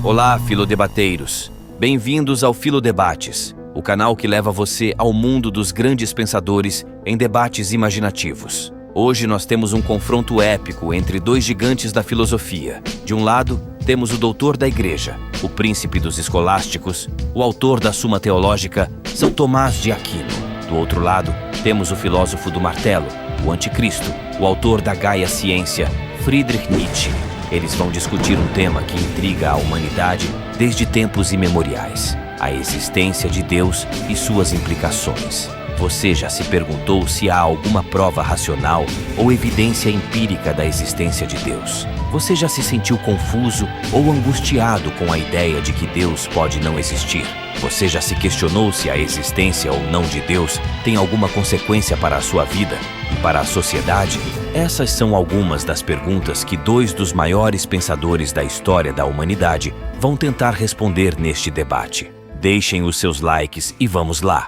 Olá, filodebateiros! Bem-vindos ao Filodebates, o canal que leva você ao mundo dos grandes pensadores em debates imaginativos. Hoje nós temos um confronto épico entre dois gigantes da filosofia. De um lado, temos o doutor da Igreja, o príncipe dos escolásticos, o autor da Suma Teológica, São Tomás de Aquino. Do outro lado, temos o filósofo do martelo, o Anticristo, o autor da Gaia Ciência, Friedrich Nietzsche. Eles vão discutir um tema que intriga a humanidade desde tempos imemoriais: a existência de Deus e suas implicações. Você já se perguntou se há alguma prova racional ou evidência empírica da existência de Deus? Você já se sentiu confuso ou angustiado com a ideia de que Deus pode não existir? Você já se questionou se a existência ou não de Deus tem alguma consequência para a sua vida e para a sociedade? Essas são algumas das perguntas que dois dos maiores pensadores da história da humanidade vão tentar responder neste debate. Deixem os seus likes e vamos lá!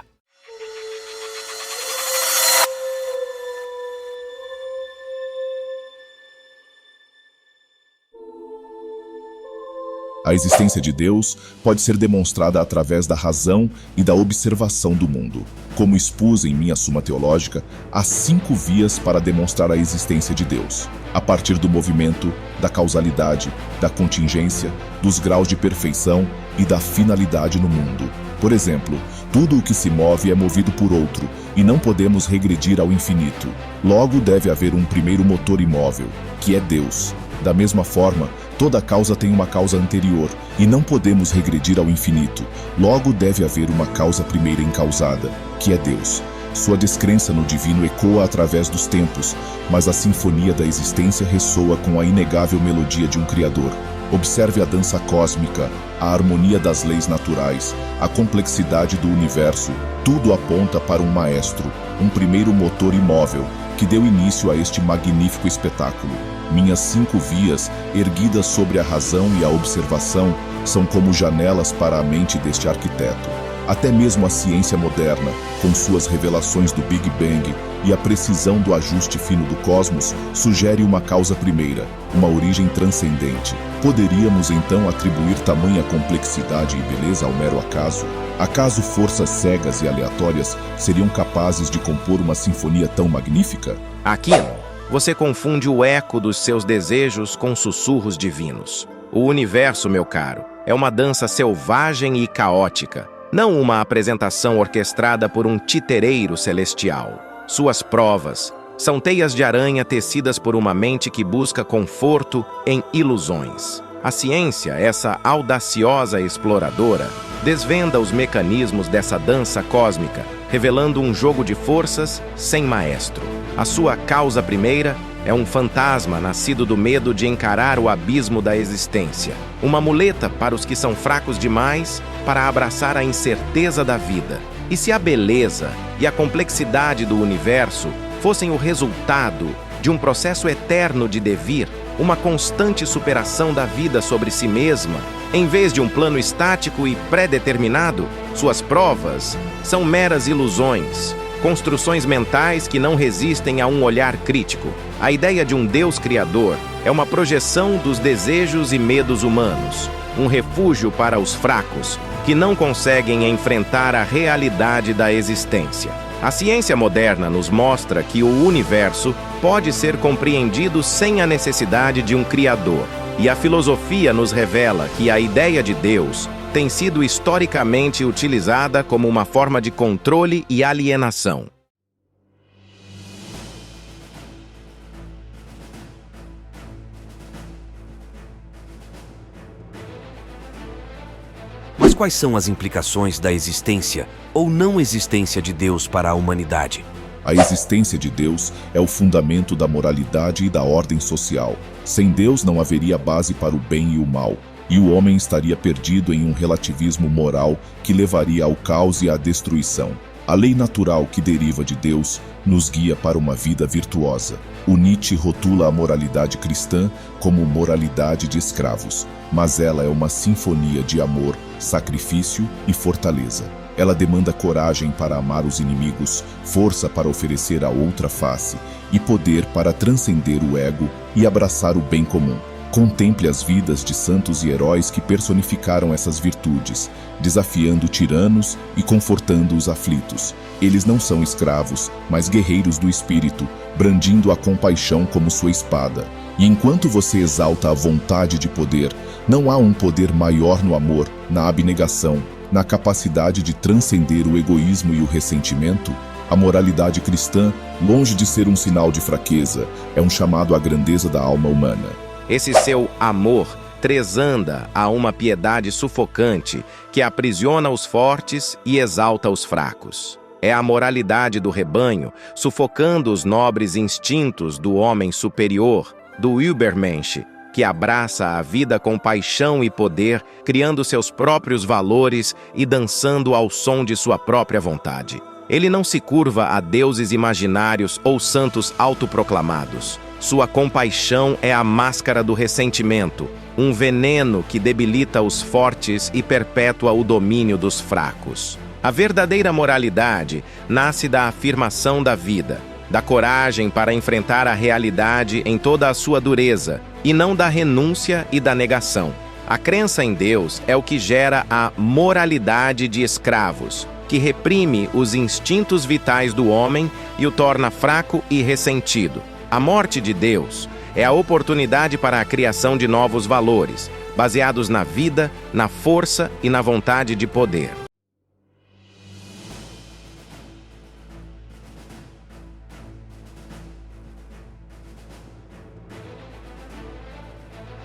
A existência de Deus pode ser demonstrada através da razão e da observação do mundo. Como expus em minha Suma Teológica, há 5 vias para demonstrar a existência de Deus, a partir do movimento, da causalidade, da contingência, dos graus de perfeição e da finalidade no mundo. Por exemplo, tudo o que se move é movido por outro, e não podemos regredir ao infinito. Logo, deve haver um primeiro motor imóvel, que é Deus. Da mesma forma, toda causa tem uma causa anterior, e não podemos regredir ao infinito. Logo, deve haver uma causa primeira encausada, que é Deus. Sua descrença no divino ecoa através dos tempos, mas a sinfonia da existência ressoa com a inegável melodia de um Criador. Observe a dança cósmica, a harmonia das leis naturais, a complexidade do universo. Tudo aponta para um maestro, um primeiro motor imóvel, que deu início a este magnífico espetáculo. Minhas 5 vias, erguidas sobre a razão e a observação, são como janelas para a mente deste arquiteto. Até mesmo a ciência moderna, com suas revelações do Big Bang e a precisão do ajuste fino do cosmos, sugere uma causa primeira, uma origem transcendente. Poderíamos então atribuir tamanha complexidade e beleza ao mero acaso? Acaso forças cegas e aleatórias seriam capazes de compor uma sinfonia tão magnífica? Aquino, você confunde o eco dos seus desejos com sussurros divinos. O universo, meu caro, é uma dança selvagem e caótica, não uma apresentação orquestrada por um titereiro celestial. Suas provas são teias de aranha tecidas por uma mente que busca conforto em ilusões. A ciência, essa audaciosa exploradora, desvenda os mecanismos dessa dança cósmica, revelando um jogo de forças sem maestro. A sua causa primeira é um fantasma nascido do medo de encarar o abismo da existência. Uma muleta para os que são fracos demais para abraçar a incerteza da vida. E se a beleza e a complexidade do universo fossem o resultado de um processo eterno de devir, uma constante superação da vida sobre si mesma, em vez de um plano estático e pré-determinado, suas provas são meras ilusões, construções mentais que não resistem a um olhar crítico. A ideia de um Deus criador é uma projeção dos desejos e medos humanos, um refúgio para os fracos, que não conseguem enfrentar a realidade da existência. A ciência moderna nos mostra que o universo pode ser compreendido sem a necessidade de um criador, e a filosofia nos revela que a ideia de Deus tem sido historicamente utilizada como uma forma de controle e alienação. Mas quais são as implicações da existência ou não existência de Deus para a humanidade? A existência de Deus é o fundamento da moralidade e da ordem social. Sem Deus não haveria base para o bem e o mal, e o homem estaria perdido em um relativismo moral que levaria ao caos e à destruição. A lei natural que deriva de Deus nos guia para uma vida virtuosa. O Nietzsche rotula a moralidade cristã como moralidade de escravos, mas ela é uma sinfonia de amor, sacrifício e fortaleza. Ela demanda coragem para amar os inimigos, força para oferecer a outra face e poder para transcender o ego e abraçar o bem comum. Contemple as vidas de santos e heróis que personificaram essas virtudes, desafiando tiranos e confortando os aflitos. Eles não são escravos, mas guerreiros do espírito, brandindo a compaixão como sua espada. E enquanto você exalta a vontade de poder, não há um poder maior no amor, na abnegação, na capacidade de transcender o egoísmo e o ressentimento? A moralidade cristã, longe de ser um sinal de fraqueza, é um chamado à grandeza da alma humana. Esse seu amor tresanda a uma piedade sufocante que aprisiona os fortes e exalta os fracos. É a moralidade do rebanho sufocando os nobres instintos do homem superior, do Übermensch, que abraça a vida com paixão e poder, criando seus próprios valores e dançando ao som de sua própria vontade. Ele não se curva a deuses imaginários ou santos autoproclamados. Sua compaixão é a máscara do ressentimento, um veneno que debilita os fortes e perpetua o domínio dos fracos. A verdadeira moralidade nasce da afirmação da vida, da coragem para enfrentar a realidade em toda a sua dureza, e não da renúncia e da negação. A crença em Deus é o que gera a moralidade de escravos, que reprime os instintos vitais do homem e o torna fraco e ressentido. A morte de Deus é a oportunidade para a criação de novos valores, baseados na vida, na força e na vontade de poder.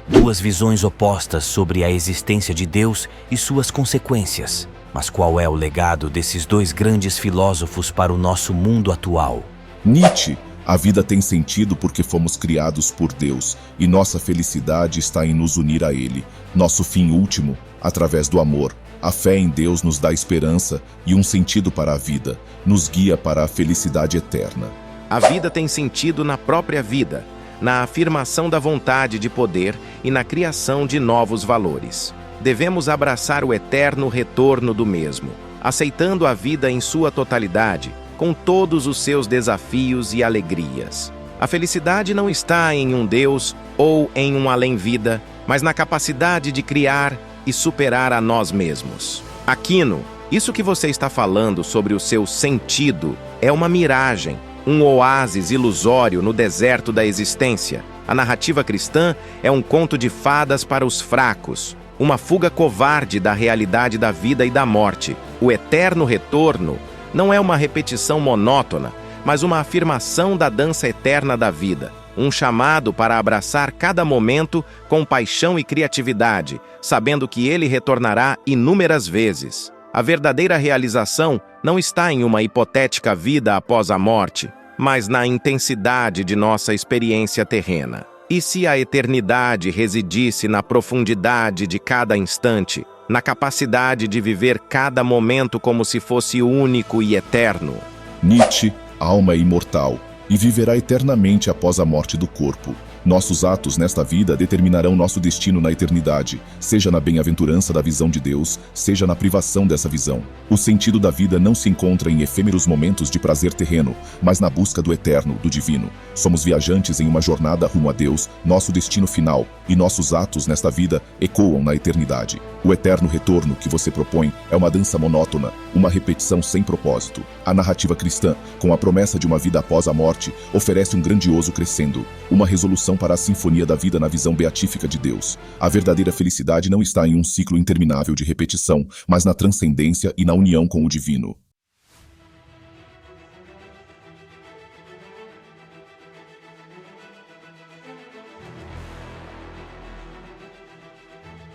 Duas visões opostas sobre a existência de Deus e suas consequências. Mas qual é o legado desses dois grandes filósofos para o nosso mundo atual? Nietzsche: a vida tem sentido porque fomos criados por Deus, e nossa felicidade está em nos unir a Ele. Nosso fim último, através do amor. A fé em Deus nos dá esperança e um sentido para a vida, nos guia para a felicidade eterna. A vida tem sentido na própria vida, na afirmação da vontade de poder e na criação de novos valores. Devemos abraçar o eterno retorno do mesmo, aceitando a vida em sua totalidade, com todos os seus desafios e alegrias. A felicidade não está em um Deus ou em um além-vida, mas na capacidade de criar e superar a nós mesmos. Aquino, isso que você está falando sobre o seu sentido é uma miragem, um oásis ilusório no deserto da existência. A narrativa cristã é um conto de fadas para os fracos, uma fuga covarde da realidade da vida e da morte. O eterno retorno não é uma repetição monótona, mas uma afirmação da dança eterna da vida, um chamado para abraçar cada momento com paixão e criatividade, sabendo que ele retornará inúmeras vezes. A verdadeira realização não está em uma hipotética vida após a morte, mas na intensidade de nossa experiência terrena. E se a eternidade residisse na profundidade de cada instante, na capacidade de viver cada momento como se fosse único e eterno? Nietzsche: a alma é imortal e viverá eternamente após a morte do corpo. Nossos atos nesta vida determinarão nosso destino na eternidade, seja na bem-aventurança da visão de Deus, seja na privação dessa visão. O sentido da vida não se encontra em efêmeros momentos de prazer terreno, mas na busca do eterno, do divino. Somos viajantes em uma jornada rumo a Deus, nosso destino final, e nossos atos nesta vida ecoam na eternidade. O eterno retorno que você propõe é uma dança monótona, uma repetição sem propósito. A narrativa cristã, com a promessa de uma vida após a morte, oferece um grandioso crescendo, uma resolução para a sinfonia da vida na visão beatífica de Deus. A verdadeira felicidade não está em um ciclo interminável de repetição, mas na transcendência e na união com o divino.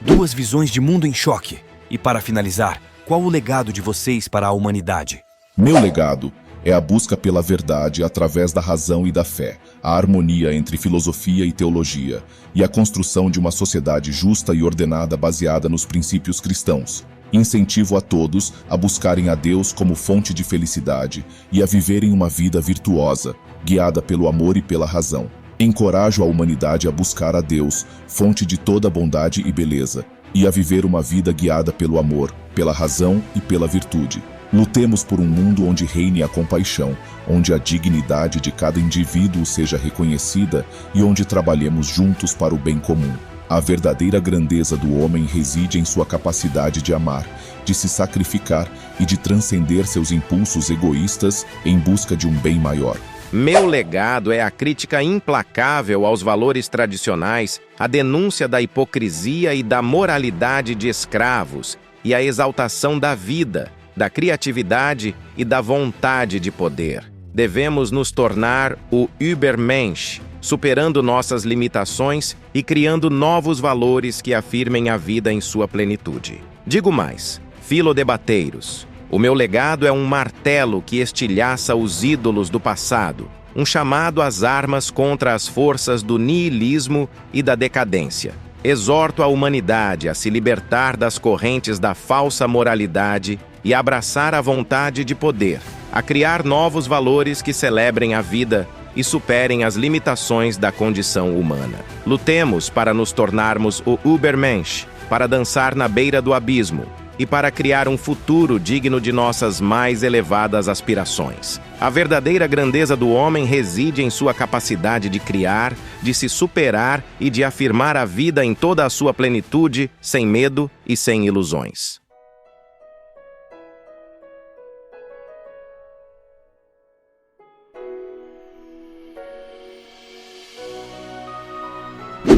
Duas visões de mundo em choque. E para finalizar, qual o legado de vocês para a humanidade? Meu legado é a busca pela verdade através da razão e da fé, a harmonia entre filosofia e teologia, e a construção de uma sociedade justa e ordenada baseada nos princípios cristãos. Incentivo a todos a buscarem a Deus como fonte de felicidade e a viverem uma vida virtuosa, guiada pelo amor e pela razão. Encorajo a humanidade a buscar a Deus, fonte de toda bondade e beleza, e a viver uma vida guiada pelo amor, pela razão e pela virtude. Lutemos por um mundo onde reine a compaixão, onde a dignidade de cada indivíduo seja reconhecida e onde trabalhemos juntos para o bem comum. A verdadeira grandeza do homem reside em sua capacidade de amar, de se sacrificar e de transcender seus impulsos egoístas em busca de um bem maior. Meu legado é a crítica implacável aos valores tradicionais, a denúncia da hipocrisia e da moralidade de escravos e a exaltação da vida, da criatividade e da vontade de poder. Devemos nos tornar o Übermensch, superando nossas limitações e criando novos valores que afirmem a vida em sua plenitude. Digo mais, filodebateiros, o meu legado é um martelo que estilhaça os ídolos do passado, um chamado às armas contra as forças do niilismo e da decadência. Exorto a humanidade a se libertar das correntes da falsa moralidade e abraçar a vontade de poder, a criar novos valores que celebrem a vida e superem as limitações da condição humana. Lutemos para nos tornarmos o Übermensch, para dançar na beira do abismo e para criar um futuro digno de nossas mais elevadas aspirações. A verdadeira grandeza do homem reside em sua capacidade de criar, de se superar e de afirmar a vida em toda a sua plenitude, sem medo e sem ilusões.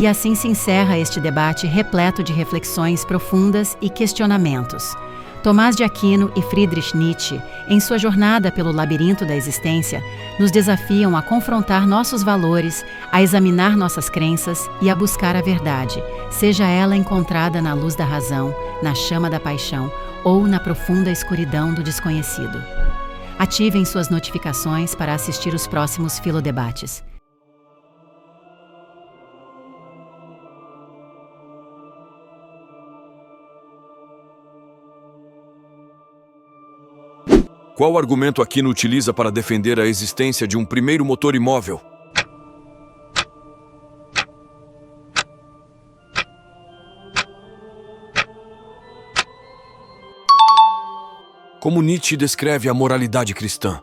E assim se encerra este debate repleto de reflexões profundas e questionamentos. Tomás de Aquino e Friedrich Nietzsche, em sua jornada pelo labirinto da existência, nos desafiam a confrontar nossos valores, a examinar nossas crenças e a buscar a verdade, seja ela encontrada na luz da razão, na chama da paixão ou na profunda escuridão do desconhecido. Ativem suas notificações para assistir os próximos filodebates. Qual argumento Aquino utiliza para defender a existência de um primeiro motor imóvel? Como Nietzsche descreve a moralidade cristã?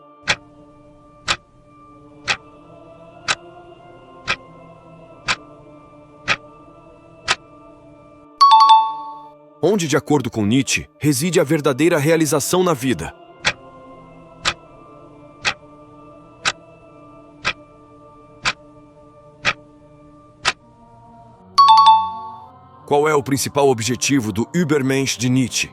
Onde, de acordo com Nietzsche, reside a verdadeira realização na vida? Qual é o principal objetivo do Übermensch de Nietzsche?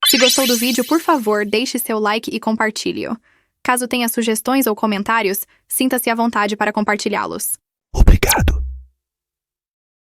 Se gostou do vídeo, por favor, deixe seu like e compartilhe-o. Caso tenha sugestões ou comentários, sinta-se à vontade para compartilhá-los. Obrigado.